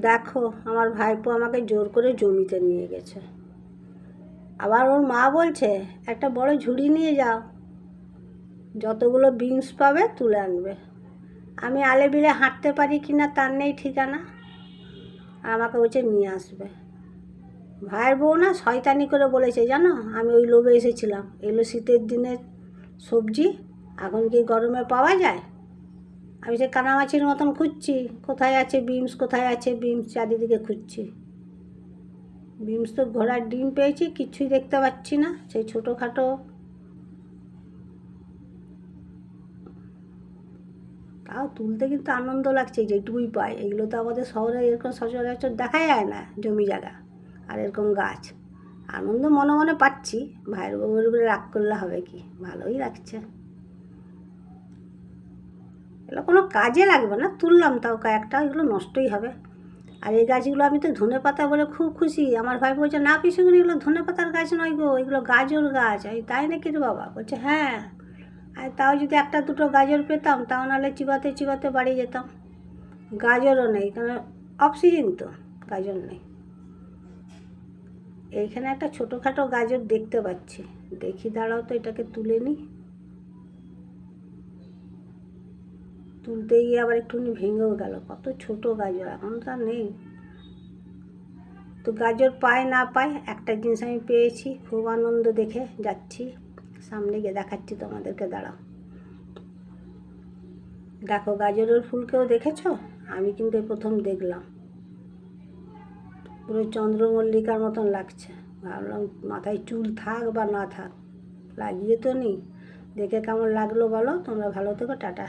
দেখো আমার ভাইপো আমাকে জোর করে জমিতে নিয়ে গেছে। আবার ওর মা বলছে একটা বড় ঝুড়ি নিয়ে যাও, যতগুলো বিনস পাবে তুলে আনবে। আমি আলেবিলে হাঁটতে পারি কি না তার নেই ঠিকানা, আর আমাকে বলছে নিয়ে আসবে। ভাইয়ের বউ না শয়তানি করে বলেছে জানো, আমি ওই লোভে এসেছিলাম। এগুলো শীতের দিনের সবজি, এখন কি গরমে পাওয়া যায়? আমি সে কানামাছির মতন খুঁজছি, কোথায় আছে বিমস, কোথায় আছে বিমস, চারিদিকে খুঁজছি। বিমস তো ঘোড়ার ডিম পেয়েছি, কিচ্ছুই দেখতে পাচ্ছি না। সেই ছোটোখাটো তাও তুলতে কিন্তু আনন্দ লাগছে, যেটুকুই পাই। এগুলো তো আমাদের শহরে এরকম সচরাচর দেখা যায় না, জমি জায়গা আর এরকম গাছ। আনন্দ মনে মনে পাচ্ছি, ভাইয়ের বউয়ের উপরে রাগ করলে হবে কি, ভালোই লাগছে। এগুলো কোনো কাজে লাগবে না, তুললাম তাও কয়েকটা, এগুলো নষ্টই হবে। আর এই গাছগুলো আমি তো ধনে পাতা বলে খুব খুশি। আমার ভাই বলছে না পিসুগুলো, এগুলো ধনে পাতার গাছ নয় গো, এগুলো গাজর গাছ। আমি তাই নাকি রে বাবা? বলছে হ্যাঁ। আর তাও যদি একটা দুটো গাজর পেতাম, তাও নাহলে চিবাতে চিবাতে বাড়ি যেতাম। গাজরও নেই, কারণ অফ সিজন তো, গাজর নেই। এইখানে একটা ছোটোখাটো গাজর দেখতে পাচ্ছি, দেখি দাঁড়াও তো এটাকে তুলে নিই। তুলতে গিয়ে আবার একটুখানি ভেঙেও গেল, কত ছোট গাজর, এখন তো আর নেই। তো গাজর পায় না পায়, একটা জিনিস আমি পেয়েছি, খুব আনন্দ দেখে যাচ্ছি। সামনে গিয়ে দেখাচ্ছি তোমাদেরকে, দাঁড়াও। দেখো গাজরের ফুলকেও দেখেছো? আমি কিন্তু প্রথম দেখলাম, পুরো চন্দ্রমল্লিকার মতন লাগছে। ভাবলাম মাথায় চুল থাক বা না থাক, লাগিয়ে তো নি। দেখে কেমন লাগলো বলো, তোমরা ভালো থেকো, টাটা।